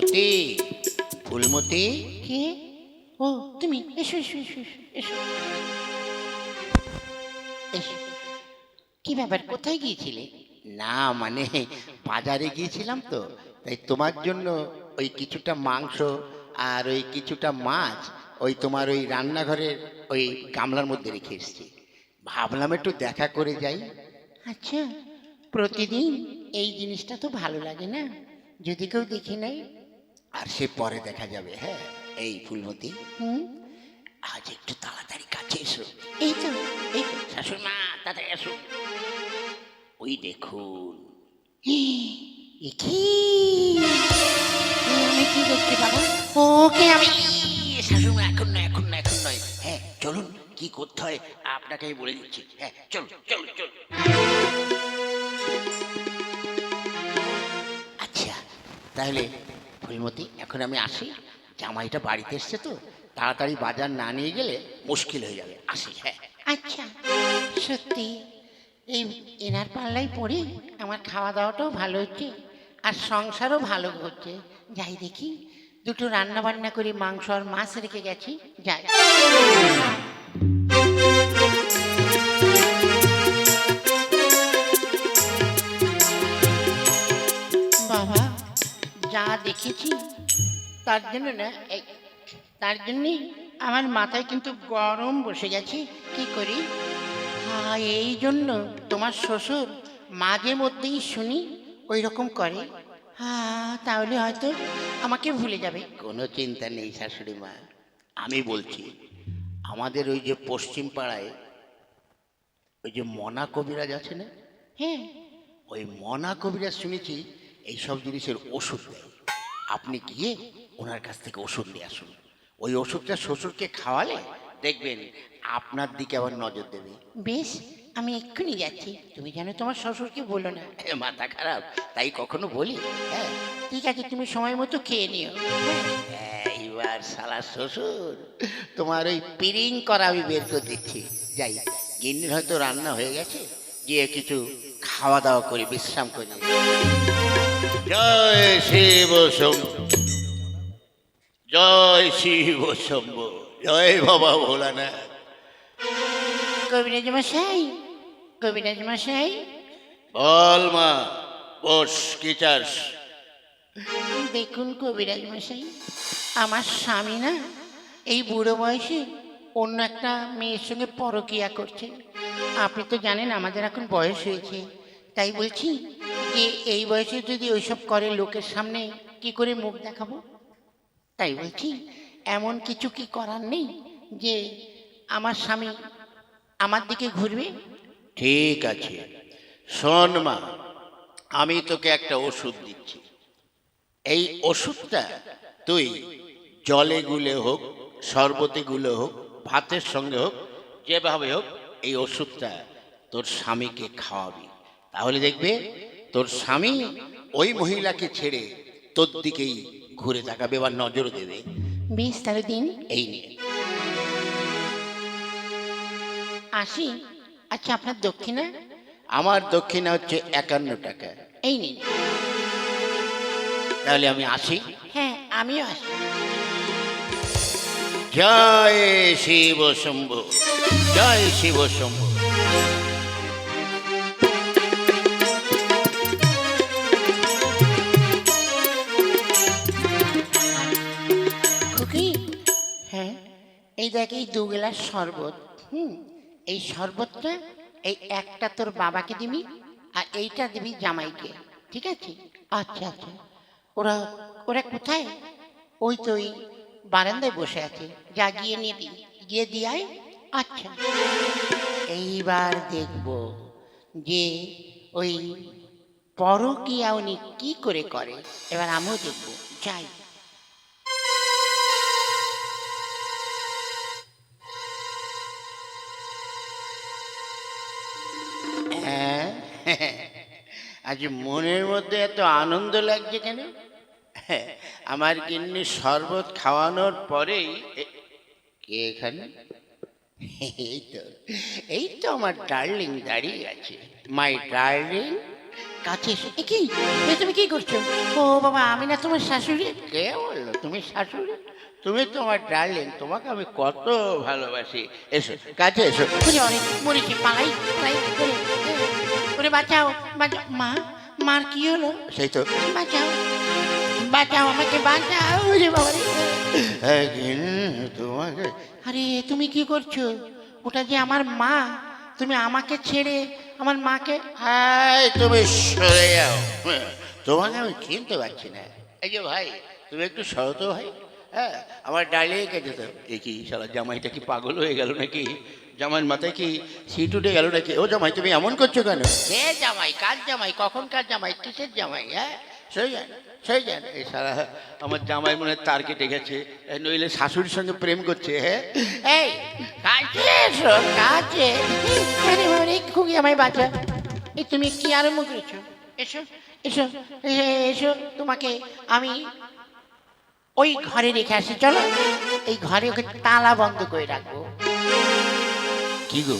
ফুলমতি, ফুলমতি। কে? ও তুমি, এসো এসো এসো এসো এসো। কি ব্যাপার, কোথায় গিয়েছিলে? না মানে বাজারে গিয়েছিলাম তো, তাই তোমার জন্য ওই কিছুটা মাংস আর ওই কিছুটা মাছ ওই তোমার ওই রান্নাঘরের ওই গামলার মধ্যে রেখে এসেছি। ভাবলাম একটু দেখা করে যাই। আচ্ছা, প্রতিদিন এই জিনিসটা তো ভালো লাগে না, যদি কেউ দেখে নেয়। আর সে পরে দেখা যাবে। হ্যাঁ, এই ফুলমতি, হুম, আজ একটু তাড়াতাড়ি কাছে এসো। এই তো, এই তো। শাশুড়ি মা, তাড়াতাড়ি এসো। ওই দেখুন। এ কি? আমি কি দেখতে পাবো? ওকে আমি। শাশুড়ি মা, এখন নয়, এখন নয়, এখন নয়। হ্যাঁ চলুন, কি করতে হয় আপনাকে আমি বলে দিচ্ছি। হ্যাঁ চলুন চলুন চলুন। আচ্ছা, তাহলে ফুলমতি এখন আমি আসি। জামাইটা বাড়িতে এসছে তো, তাড়াতাড়ি বাজার না নিয়ে গেলে মুশকিল হয়ে যাবে। আসি। হ্যাঁ। আচ্ছা, সত্যি এই এনার পাল্লাই পড়ে আমার খাওয়া দাওয়াটাও ভালো হচ্ছে, আর সংসারও ভালো হচ্ছে। যাই দেখি, দুটো রান্না বান্না করে মাংস আর মাছ রেখে গেছি, যাই। বাবা, যা দেখেছি তার জন্য না, তার জন্যই আমার মাথায় কিন্তু গরম বসে গেছে। কি করি? এই জন্য তোমার শ্বশুর মাঝে মধ্যেই শুনি ওই রকম করে। তাহলে হয়তো আমাকে ভুলে যাবে। কোনো চিন্তা নেই শাশুড়ি মা, আমি বলছি। আমাদের ওই যে পশ্চিম পাড়ায় ওই যে মনা কবিরাজ আছে না, হ্যাঁ, ওই মনা কবিরাজ শুনেছি এইসব জিনিসের ওষুধ দেয়। আপনি গিয়ে ওনার কাছ থেকে ওষুধ নিয়ে আসুন। ওই ওষুধটা শ্বশুরকে খাওয়ালে দেখবেন আপনার দিকে আবার নজর দেবে। বেশ, আমি এক্ষুনি যাচ্ছি। তুমি জানো তোমার শ্বশুরকে বলো না। মাথা খারাপ তাই কখনো বলি? হ্যাঁ। ঠিক আছে, তুমি সময় মতো খেয়ে নিও। এইবার শালা শ্বশুর, তোমার ওই পিরিং করা আমি বের করে দিচ্ছি। যাই, গিন্নির হয়তো রান্না হয়ে গেছে, গিয়ে কিছু খাওয়া দাওয়া করে বিশ্রাম করি। জয় শিব শম্ভু, জয় শিব শম্ভু, জয় বাবা ভোলানাথ। কবিরাজ মশাই, কবিরাজ মশাই। বল মা, বস, কি চাস? দেখুন কবিরাজ মশাই, আমার স্বামী না এই বুড়ো বয়সে অন্য একটা মেয়ের সঙ্গে পরকীয়া করছে। আপনি তো জানেন আমাদের এখন বয়স হয়েছে, তাই বলছি যে এই বয়সে যদি ওইসব করে লোকের সামনে কি করে মুখ দেখাবো? তাই বলছি, এমন কিছু কি করার নেই যে আমার স্বামী আমার দিকে ঘুরবে? ঠিক আছে, শোন মা, আমি তোকে একটা ওষুধ দিচ্ছি। এই ওষুধটা তুই জলে গুলে হোক, শরবতে গুলে হোক, ভাতের সঙ্গে হোক, যেভাবে হোক এই ওষুধটা তোর স্বামীকে খাওয়াবি। তাহলে দেখবে তোর স্বামী ওই মহিলাকে ছেড়ে তোর দিকেই ঘুরে তাকাবে বা নজর দেবে। বেশ, তাহলে দিন। এই নিয়ে। আসি। আচ্ছা, আপনার দক্ষিণা? আমার দক্ষিণা হচ্ছে 51 টাকা। এই নিন। তাহলে আমি আসি। হ্যাঁ, আমিও আসি। জয় শিব শম্ভু, জয় শিব শম্ভু। খুকি, হ্যাঁ, এই দেখ, এই 2 গ্লাস শরবত। এই শরবতটা এই একটা তোর বাবাকে দিবি, আর এইটা দিবি জামাইকে। ঠিক আছে? আচ্ছা আচ্ছা। ওরা ওরা কোথায়? ওই তো ওই বারান্দায় বসে আছে, যা গিয়ে নিবি, গিয়ে দিয়াই। আচ্ছা, এইবার দেখব যে ওই পরকীয়া উনি কি করে করে। এবার আমিও দেখব, যাই। হ্যাঁ, আজ মনের মধ্যে এত আনন্দ লাগছে কেন? আমার গিন্নি শরবত খাওয়ানোর পরেই কে এখানে? এই তো, এই তো আমার ডার্লিং দাঁড়িয়ে আছে। মাই ডার্লিং, কাছে এসো। এ কি এ তুমি কি করছো? ও বাবা, আমি না তোমার শাশুড়ি? কে বললো তুমি শাশুড়ি? তুমি তো আমার ডার্লিং, তোমাকে আমি কত ভালোবাসি। এসো কাছে এসো। ওরে অনেক মরেছি, পালাই পালাই ওরে, ওরে বাঁচাও বাঁচাও। মা, মার কি হলো? সেই তো বাঁচাও বাঁচাও, আমাকে বাঁচাও। ওরে বাবা রে। তোমাকে আরে তুমি কি করছো? ওটা যে আমার মা, তুমি আমাকে ছেড়ে আমার মাকে। হাই, তুমি সরে যাও। তোমাকে আমি চিনতে পারছি না। এই যে ভাই, তুমি একটু সরো তো ভাই। হ্যাঁ, আমার ডালিয়ে কেটে দাও। এ কি শালা জামাইটা কি পাগল হয়ে গেল নাকি? জামাইয়ের মাথায় কি সিট উঠে গেল নাকি? ও জামাই, তুমি এমন করছো কেন? কে জামাই? কার জামাই? কখন কার জামাই? কিসের জামাই? হ্যাঁ, সই যান সই যান। এই সারা আমার জামাই মনে হয় তার কেটে গেছে, নইলে শাশুড়ির সঙ্গে প্রেম করছে। হ্যাঁ, এই কাছে এসো, কাছে। আরে বাবা রে, খুবই আমায় বাঁচা। এই তুমি কি আরম্ভ করেছো? এসো এসো এসো, তোমাকে আমি ওই ঘরে রেখে আসি, চলো। এই ঘরে ওকে তালা বন্ধ করে রাখবো। কি গো,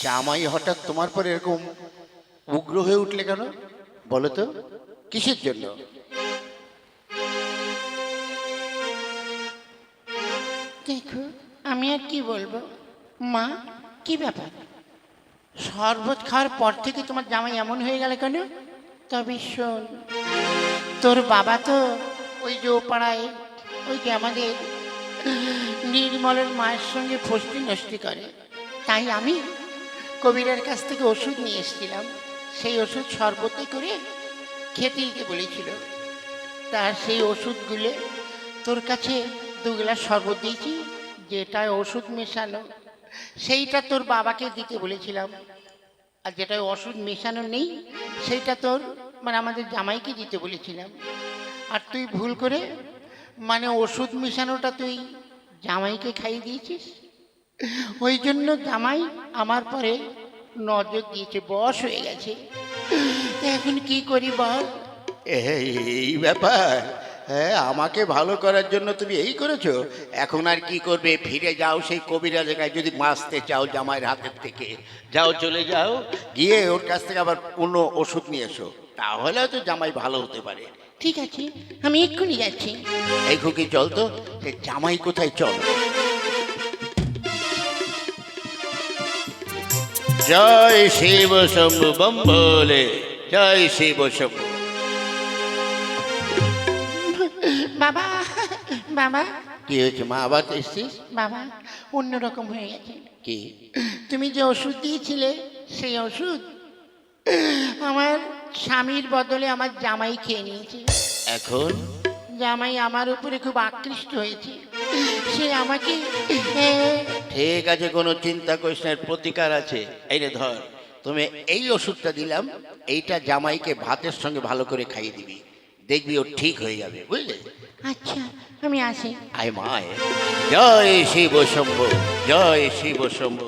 জামাই হঠাৎ তোমার পরে এরকম উগ্র হয়ে উঠলে কেন? বলো তো, কিসের জন্য? দেখো, আমি আর কি বলবো। মা, কি ব্যাপার? শরবত খাওয়ার পর থেকে তোমার জামাই এমন হয়ে গেল কেন? তবে শোন, তোর বাবা তো ওই যে ও পাড়ায়, ওই যে আমাদের নির্মলের মায়ের সঙ্গে ফষ্টি নষ্টি করে। তাই আমি কবিরের কাছ থেকে ওষুধ নিয়ে এসেছিলাম। সেই ওষুধ শরবতে করে খেতে দিতে বলেছিল। তার সেই ওষুধগুলো তোর কাছে 2 গ্লাস শরবত দিয়েছি, যেটা ওষুধ মেশানো, সেইটা তোর বাবাকে দিতে বলেছিলাম। আর যেটা ওষুধ মেশানো নেই, সেইটা তোর মানে আমাদের জামাইকে দিতে বলেছিলাম। আর তুই ভুল করে মানে ওষুধ মেশানোটা তুই জামাইকে খাইয়ে দিয়েছিস। ওই জন্য জামাই আমার পরে নজর দিয়েছে, বশ হয়ে গেছে। তা এখন কি করি বল? এই ব্যাপার? হ্যাঁ, আমাকে ভালো করার জন্য তুমি এই করেছো। এখন আর কি করবে? ফিরে যাও সেই কবিরা জায়গায়, যদি বাঁচতে চাও জামাইয়ের হাতের থেকে। যাও, চলে যাও, গিয়ে ওর কাছ থেকে আবার অন্য ওষুধ নিয়ে এসো, তাহলে তো জামাই ভালো হতে পারে। ঠিক আছে, আমি এক্ষুনি যাচ্ছি। এই খুকি, চল তো, সে জামাই কোথায়, চল। জয় শিব শম্ভু বম ভোলে, জয় শিব শম্ভু। বাবা, বাবা, কি হয়েছে মা, আবার এসছিস? বাবা, অন্যরকম হয়ে গেছে। কি? তুমি যে ওষুধ দিয়েছিলে, সেই ওষুধ আমার স্বামীর বদলে আমার জামাই খেয়ে নিয়েছে। এখন? জামাই আমার উপরে খুব আকৃষ্ট হয়েছে। সে আমাকে ঠিক আছে, কোনো চিন্তা করিস না, এর প্রতিকার আছে। এই রে ধর, তুমি এই ওষুধটা দিলাম, এইটা জামাইকে ভাতের সঙ্গে ভালো করে খাইয়ে দিবি, দেখবি ও ঠিক হয়ে যাবে, বুঝলে? আচ্ছা, আমি আসি। আয় মা আয়। জয় শিব শম্ভু, জয় শিব শম্ভু।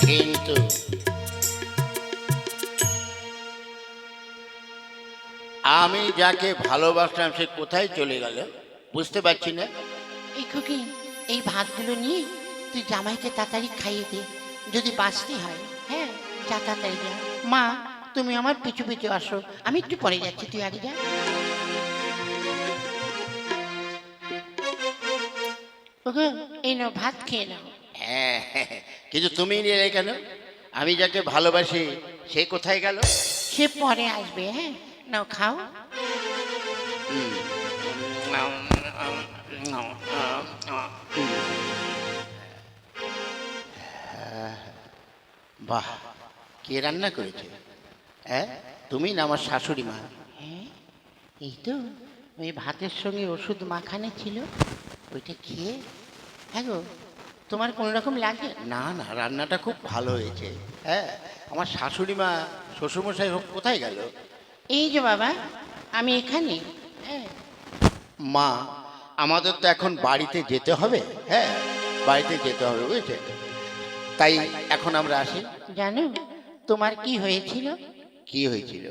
কিন্তু আমি যাকে ভালোবাসলাম সে কোথায় চলে গেল বুঝতে পারছি না। এই খুকি, এই ভাতগুলো নিয়ে তুই জামাইকে তাড়াতাড়ি খাইয়ে দে, যদি বাঁচতে হয়। হ্যাঁ, যা তাড়াতাড়ি যা। মা, তুমি আমার পিছু পিছু আসো, আমি একটু পরে যাচ্ছি, তুই আগে যা। ওগো, এই নাও, ভাত খেয়ে নাও। হ্যাঁ, কিন্তু তুমি নিলে কেন? আমি যাকে ভালোবাসি সে কোথায় গেল? সে পরে আসবে। হ্যাঁ, নাও খাও। বাহ, কে রান্না করেছে? হ্যাঁ, তুমি না আমার শাশুড়ি মা? হ্যাঁ, এই তো ওই ভাতের সঙ্গে ওষুধ মাখানে ছিল, ওইটা খেয়ে। হ্যাঁ গো, তোমার কোনো রকম লাগে? না না, রান্নাটা খুব ভালো হয়েছে। হ্যাঁ, আমার শাশুড়ি মা শ্বশুরমশাই কোথায় গেল? এই যে বাবা, আমি এখানে। হ্যাঁ, মা, আমাদের তো এখন বাড়িতে যেতে হবে, হ্যাঁ বাড়িতে যেতে হবে বুঝেছে, তাই এখন আমরা আসি। জানো তোমার কি হয়েছিল? কি হয়েছিল?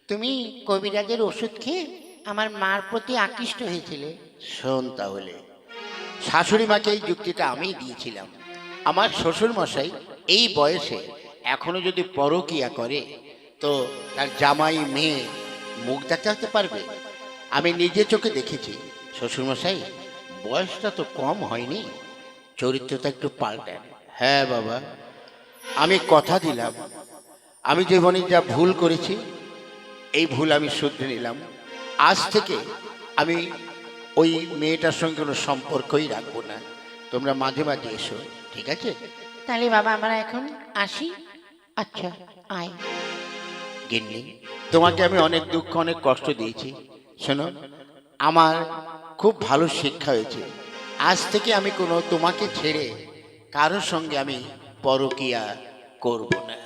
তুমি কবিরাজের ওষুধ খেয়ে আমার মার প্রতি আকৃষ্ট হয়েছিলে। শোন তাহলে, শাশুড়ি মাকে এই যুক্তিটা আমিই দিয়েছিলাম। আমার শ্বশুর মশাই এই বয়সে এখনো যদি পরকিয়া করে তো তার জামাই মেয়ে মুখ দেখাতে পারবে? আমি নিজে চোখে দেখেছি শ্বশুর মশাই বয়সটা তো কম হয়নি, চরিত্রটা একটু পাল্টান। হ্যাঁ বাবা, আমি কথা দিলাম আমি জীবনে যা ভুল করেছি এই ভুল আমি শুধরে নিলাম। আজ থেকে আমি ওই মেয়েটার সঙ্গে কোনো সম্পর্কই রাখবো না। তোমরা মাঝে মাঝে এসো, ঠিক আছে? তাহলে বাবা আমরা এখন আসি। আচ্ছা আয়। গিন্নি, তোমাকে আমি অনেক দুঃখ অনেক কষ্ট দিয়েছি। শোনো, আমার খুব ভালো শিক্ষা হয়েছে। আজ থেকে আমি কোনো তোমাকে ছেড়ে কারোর সঙ্গে আমি পরকিয়া করব না।